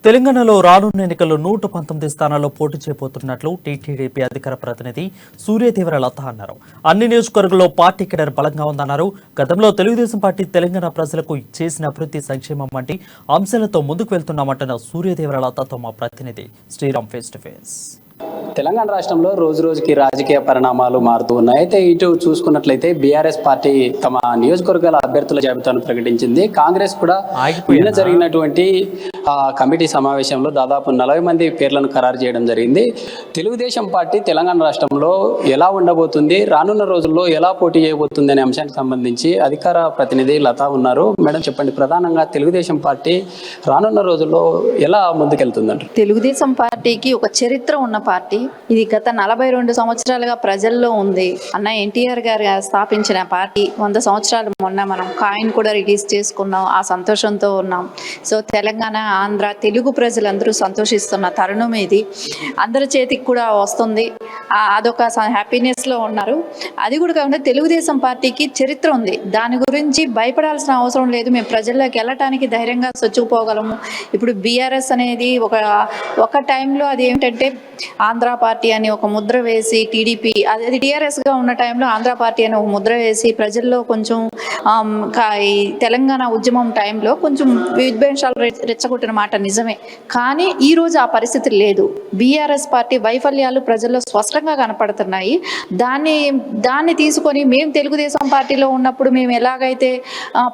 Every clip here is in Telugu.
తెలంగాణలో రానున్న ఎన్నికల్లో 119 స్థానాల్లో పోటీ చేయబోతున్నట్లు టీటీడీపీ అధికార ప్రతినిధి సూర్యదేవర లత అన్నారు. అన్ని నియోజకవర్గాల్లో పార్టీ కేడర్ బలంగా ఉందన్నారు. గతంలో తెలుగుదేశం పార్టీ తెలంగాణ ప్రజలకు చేసిన అభివృద్ధి సంక్షేమం వంటి అంశాలతో ముందుకు వెళ్తున్నామంటున్న సూర్యదేవర లతతో మా ప్రతినిధి Sriram face to face. Telangana రాష్ట్రంలో రోజు రోజుకి రాజకీయ పరిణామాలు మారుతూ ఉన్నాయి. అయితే ఇటు చూసుకున్నట్లయితే బీఆర్ఎస్ పార్టీ తమ నియోజకవర్గాల అభ్యర్థుల జాబితాను ప్రకటించింది. కాంగ్రెస్ కూడా నిన్న జరిగినటువంటి కమిటీ సమావేశంలో దాదాపు 40 మంది పేర్లను ఖరారు చేయడం జరిగింది. తెలుగుదేశం పార్టీ తెలంగాణ రాష్ట్రంలో ఎలా ఉండబోతుంది, రానున్న రోజుల్లో ఎలా పోటీ చేయబోతుంది అనే అంశానికి సంబంధించి అధికార ప్రతినిధి లత ఉన్నారు. మేడం చెప్పండి, ప్రధానంగా తెలుగుదేశం పార్టీ రానున్న రోజుల్లో ఎలా ముందుకెళ్తుందంటారు? తెలుగుదేశం పార్టీకి ఒక చరిత్ర ఉన్న పార్టీ. ఇది గత 42 సంవత్సరాలుగా ప్రజల్లో ఉంది. అన్న ఎన్టీఆర్ గారు స్థాపించిన పార్టీ. 100 సంవత్సరాలు మొన్న మనం కాయిన్ కూడా రిలీజ్ చేసుకున్నాం. ఆ సంతోషంతో ఉన్నాం. సో తెలంగాణ, ఆంధ్ర, తెలుగు ప్రజలందరూ సంతోషిస్తున్న తరుణం ఇది. అందరి చేతికి కూడా వస్తుంది. అదొక హ్యాపీనెస్లో ఉన్నారు. అది కూడా కాకుండా తెలుగుదేశం పార్టీకి చరిత్ర ఉంది. దాని గురించి భయపడాల్సిన అవసరం లేదు. మేము ప్రజల్లోకి వెళ్ళటానికి ధైర్యంగా సొచ్చుకుపోగలము. ఇప్పుడు బీఆర్ఎస్ అనేది ఒక టైంలో అది ఏమిటంటే ఆంధ్ర పార్టీ అని ఒక ముద్ర వేసి, టీడీపీ అది టీఆర్ఎస్గా ఉన్న టైంలో ఆంధ్ర పార్టీ అని ఒక ముద్ర వేసి ప్రజల్లో కొంచెం ఈ తెలంగాణ ఉద్యమం టైంలో కొంచెం విద్వేషాలు రెచ్చగొట్టిన మాట నిజమే. కానీ ఈరోజు ఆ పరిస్థితి లేదు. బీఆర్ఎస్ పార్టీ వైఫల్యాలు ప్రజల్లో స్పష్టంగా కనపడుతున్నాయి. దాన్ని తీసుకొని మేము తెలుగుదేశం పార్టీలో ఉన్నప్పుడు మేము ఎలాగైతే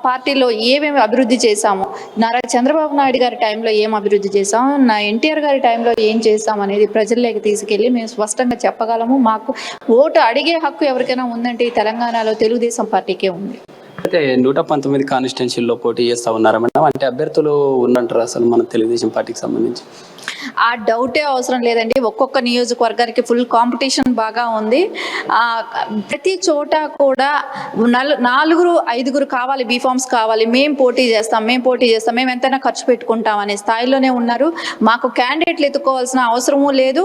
పార్టీలో ఏమేమి అభివృద్ధి చేశాము, నారా చంద్రబాబు నాయుడు గారి టైంలో ఏం అభివృద్ధి చేశాం, నా ఎన్టీఆర్ గారి టైంలో ఏం చేస్తాం అనేది ప్రజల్లోకి తీసుకెళ్ళి మేము స్పష్టంగా చెప్పగలము. మాకు ఓటు అడిగే హక్కు ఎవరికైనా ఉందంటే ఈ తెలంగాణలో తెలుగుదేశం పార్టీకే ఉంది. అయితే 119 కాన్స్టిట్యున్సీల్లో పోటీ చేస్తూ ఉన్నారా మేడం? అంటే అభ్యర్థులు ఉన్నంటారు అసలు మన తెలుగుదేశం పార్టీకి సంబంధించి? ఆ డౌటే అవసరం లేదండి. ఒక్కొక్క నియోజకవర్గానికి ఫుల్ కాంపిటీషన్ బాగా ఉంది. ప్రతి చోట కూడా 4-5 కావాలి, బీఫామ్స్ కావాలి, మేము పోటీ చేస్తాం, మేము ఎంతైనా ఖర్చు పెట్టుకుంటాం అనే స్థాయిలోనే ఉన్నారు. మాకు క్యాండిడేట్లు ఎత్తుకోవాల్సిన అవసరమూ లేదు.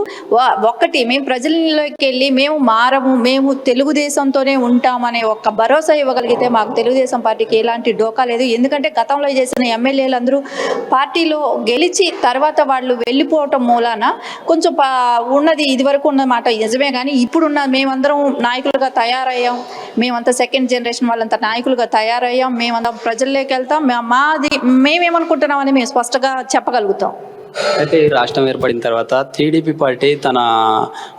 ఒక్కటి, మేము ప్రజల్లోకి వెళ్ళి మేము మారము, మేము తెలుగుదేశంతోనే ఉంటామనే ఒక భరోసా ఇవ్వగలిగితే మాకు తెలుగుదేశం పార్టీకి ఎలాంటి డోకా లేదు. ఎందుకంటే గతంలో చేసిన ఎమ్మెల్యేలందరూ పార్టీలో గెలిచి తర్వాత వాళ్ళు వెళ్ళిపోవటం మూలాన కొంచెం ఉన్నది ఇదివరకు ఉన్నమాట నిజమే. కానీ ఇప్పుడున్న మేమందరం నాయకులుగా తయారయ్యాం. మేమంతా సెకండ్ జనరేషన్ వాళ్ళంతా నాయకులుగా తయారయ్యాం. మేమంతా ప్రజల్లోకి వెళ్తాం. మేమేమనుకుంటున్నామని మేము స్పష్టంగా చెప్పగలుగుతాం. అయితే ఈ రాష్ట్రం ఏర్పడిన తర్వాత టీడీపీ పార్టీ తన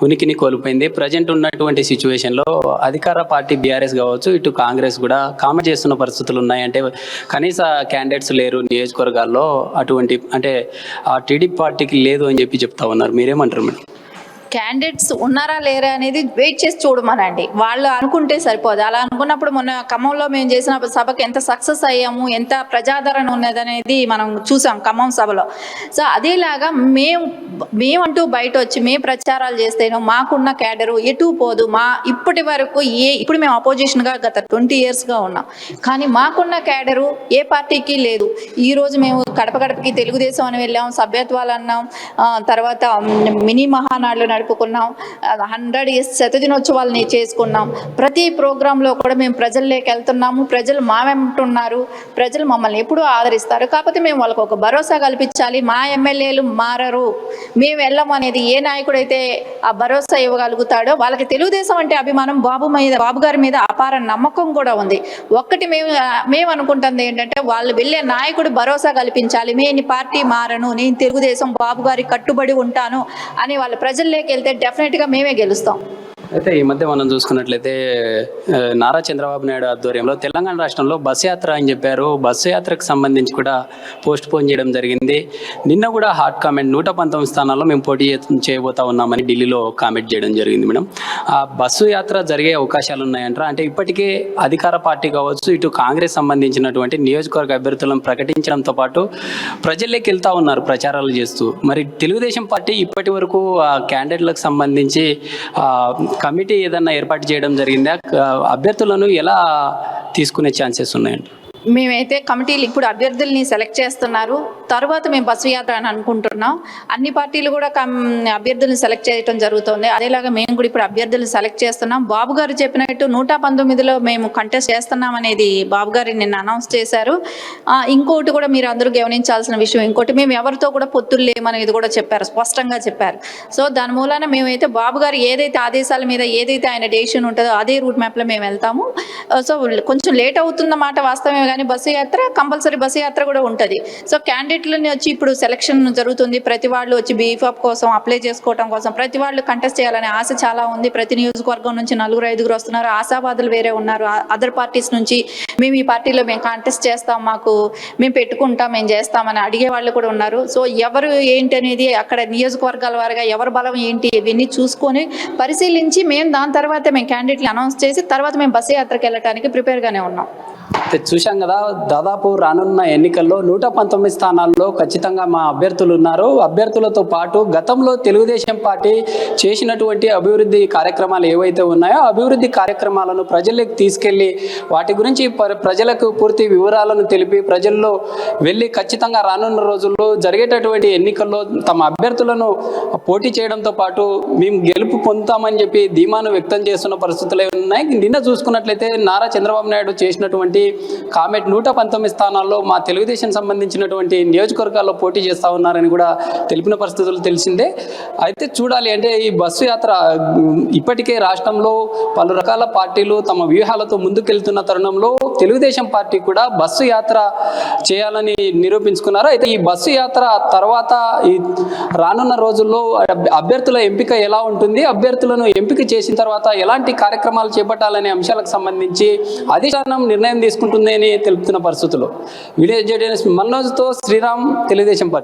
ఉనికిని కోల్పోయింది. ప్రజెంట్ ఉన్నటువంటి సిచ్యువేషన్లో అధికార పార్టీ బీఆర్ఎస్ కావచ్చు, ఇటు కాంగ్రెస్ కూడా కామెంట్ చేస్తున్న పరిస్థితులు ఉన్నాయి. అంటే కనీస క్యాండిడేట్స్ లేరు నియోజకవర్గాల్లో, అటువంటి అంటే ఆ టీడీపీ పార్టీకి లేదు అని చెప్తా ఉన్నారు. మీరేమంటారు మేడం? క్యాండిడేట్స్ ఉన్నారా లేరా అనేది వెయిట్ చేసి చూడమనండి. వాళ్ళు అనుకుంటే సరిపోదు. అలా అనుకున్నప్పుడు మొన్న ఖమ్మంలో మేము చేసిన సభకు ఎంత సక్సెస్ అయ్యాము, ఎంత ప్రజాదరణ ఉన్నదనేది మనం చూసాం ఖమ్మం సభలో. సో అదేలాగా మేమంటూ బయట వచ్చి మేము ప్రచారాలు చేస్తేనో మాకున్న క్యాడరు ఎటు పోదు. ఇప్పటి వరకు ఇప్పుడు మేము అపోజిషన్గా గత 20 yearsగా ఉన్నాం. కానీ మాకున్న క్యాడరు ఏ పార్టీకి లేదు. ఈరోజు మేము గడపకి తెలుగుదేశం అని వెళ్ళాం, సభ్యత్వాలు అన్నాం, తర్వాత మినీ మహానాడులు నడుపుకున్నాం, 100 years శతదినోత్సవాలని చేసుకున్నాం. ప్రతి ప్రోగ్రాంలో కూడా మేము ప్రజల్లోకి వెళ్తున్నాము. ప్రజలు మా వెంటున్నారు. ప్రజలు మమ్మల్ని ఎప్పుడూ ఆదరిస్తారు. కాకపోతే మేము వాళ్ళకు ఒక భరోసా కల్పించాలి. మా ఎమ్మెల్యేలు మారరు, మేము వెళ్ళము అనేది ఏ నాయకుడైతే ఆ భరోసా ఇవ్వగలుగుతాడో వాళ్ళకి తెలుగుదేశం అంటే అభిమానం, బాబు గారి మీద అపార నమ్మకం కూడా ఉంది. ఒక్కటి మేము అనుకుంటుంది ఏంటంటే వాళ్ళు వెళ్ళే నాయకుడు భరోసా కల్పించాలి. నేను పార్టీ మారను, నేను తెలుగుదేశం బాబు గారి కట్టుబడి ఉంటాను అని వాళ్ళ ప్రజల్లోకి వెళ్తే డెఫినెట్గా మేమే గెలుస్తాం. అయితే ఈ మధ్య మనం చూసుకున్నట్లయితే నారా చంద్రబాబు నాయుడు ఆధ్వర్యంలో తెలంగాణ రాష్ట్రంలో బస్సు యాత్ర అని చెప్పారు. బస్సు యాత్రకు సంబంధించి కూడా పోస్ట్ పోన్ చేయడం జరిగింది. నిన్న కూడా హాట్ కామెంట్, 119 స్థానాల్లో మేము పోటీ చేయబోతా ఉన్నామని ఢిల్లీలో కామెంట్ చేయడం జరిగింది. మేడం, ఆ బస్సు యాత్ర జరిగే అవకాశాలు ఉన్నాయంటారా? అంటే ఇప్పటికే అధికార పార్టీ కావచ్చు, ఇటు కాంగ్రెస్ సంబంధించినటువంటి నియోజకవర్గ అభ్యర్థులను ప్రకటించడంతో పాటు ప్రజల్లోకి వెళ్తూ ఉన్నారు ప్రచారాలు చేస్తూ. మరి తెలుగుదేశం పార్టీ ఇప్పటి వరకు ఆ క్యాండిడేట్లకు సంబంధించి కమిటీ ఏదన్నా ఏర్పాటు చేయడం జరిగిందా? అభ్యర్థులను ఎలా తీసుకునే ఛాన్సెస్ ఉన్నాయండి? మేమైతే కమిటీలు ఇప్పుడు అభ్యర్థుల్ని సెలెక్ట్ చేస్తున్నారు, తర్వాత మేము బస్సు యాత్ర అని అనుకుంటున్నాం. అన్ని పార్టీలు కూడా అభ్యర్థుల్ని సెలెక్ట్ చేయడం జరుగుతుంది. అదేలాగా మేము కూడా ఇప్పుడు అభ్యర్థుల్ని సెలెక్ట్ చేస్తున్నాం. బాబు గారు చెప్పినట్టు 119లో మేము కంటెస్ట్ చేస్తున్నాం అనేది బాబు గారు నిన్న అనౌన్స్ చేశారు. ఇంకోటి కూడా మీరు అందరూ గమనించాల్సిన విషయం, ఇంకోటి మేము ఎవరితో కూడా పొత్తులు లేమనేది కూడా చెప్పారు, స్పష్టంగా చెప్పారు. సో దాని మూలాన మేమైతే బాబు గారు ఏదైతే ఆదేశాల మీద ఏదైతే ఆయన డెసిషన్ ఉంటుందో అదే రూట్ మ్యాప్లో మేము వెళ్తాము. సో కొంచెం లేట్ అవుతున్నమాట వాస్తవమే, కానీ బస్సు యాత్ర కంపల్సరీ బస్సు యాత్ర కూడా ఉంటుంది. సో క్యాండిడేట్లని వచ్చి ఇప్పుడు సెలక్షన్ జరుగుతుంది. ప్రతి వాళ్ళు వచ్చి బీఫాప్ కోసం అప్లై చేసుకోవడం కోసం ప్రతి వాళ్ళు కంటెస్ట్ చేయాలనే ఆశ చాలా ఉంది. ప్రతి నియోజకవర్గం నుంచి 4-5 వస్తున్నారు. ఆశావాదులు వేరే ఉన్నారు, అదర్ పార్టీస్ నుంచి మేము ఈ పార్టీలో మేము కంటెస్ట్ చేస్తాం, మేము పెట్టుకుంటాం, మేము చేస్తామని అడిగే వాళ్ళు కూడా ఉన్నారు. సో ఎవరు ఏంటి అనేది అక్కడ నియోజకవర్గాల వారిగా ఎవరి బలం ఏంటి ఇవన్నీ చూసుకొని పరిశీలించి మేము దాని తర్వాత మేము క్యాండిడేట్లు అనౌన్స్ చేసి తర్వాత మేము బస్సు యాత్రకి వెళ్ళడానికి ప్రిపేర్గానే ఉన్నాం. చూశాం కదా, దాదాపు రానున్న ఎన్నికల్లో 119 స్థానాల్లో ఖచ్చితంగా మా అభ్యర్థులు ఉన్నారు. అభ్యర్థులతో పాటు గతంలో తెలుగుదేశం పార్టీ చేసినటువంటి అభివృద్ధి కార్యక్రమాలు ఏవైతే ఉన్నాయో అభివృద్ధి కార్యక్రమాలను ప్రజలకు తీసుకెళ్లి వాటి గురించి ప్రజలకు పూర్తి వివరాలను తెలిపి ప్రజల్లో వెళ్ళి ఖచ్చితంగా రానున్న రోజుల్లో జరిగేటటువంటి ఎన్నికల్లో తమ అభ్యర్థులను పోటీ చేయడంతో పాటు మేము గెలుపు పొందుతామని చెప్పి ధీమాను వ్యక్తం చేస్తున్న పరిస్థితులు ఉన్నాయి. నిన్న చూసుకున్నట్లయితే నారా చంద్రబాబు నాయుడు చేసినటువంటి కామెంట్ 119 స్థానాల్లో మా తెలుగుదేశం సంబంధించినటువంటి నియోజకవర్గాల్లో పోటీ చేస్తూ ఉన్నారని కూడా తెలిపిన పరిస్థితులు తెలిసిందే. అయితే చూడాలి, అంటే ఈ బస్సు యాత్ర ఇప్పటికే రాష్ట్రంలో పలు రకాల పార్టీలు తమ వ్యూహాలతో ముందుకెళ్తున్న తరుణంలో తెలుగుదేశం పార్టీ కూడా బస్సు యాత్ర చేయాలని నిరూపించుకున్నారు. అయితే ఈ బస్సు యాత్ర తర్వాత ఈ రానున్న రోజుల్లో అభ్యర్థుల ఎంపిక ఎలా ఉంటుంది, అభ్యర్థులను ఎంపిక చేసిన తర్వాత ఎలాంటి కార్యక్రమాలు చేపట్టాలనే అంశాలకు సంబంధించి అధిష్టానం నిర్ణయం తీసుకుంటుంది అని తెలుపుతున్న పరిస్థితుల్లో. వీడియో జర్నలిస్ట్ మనోజ్తో శ్రీరామ్, తెలుగుదేశం పార్టీ.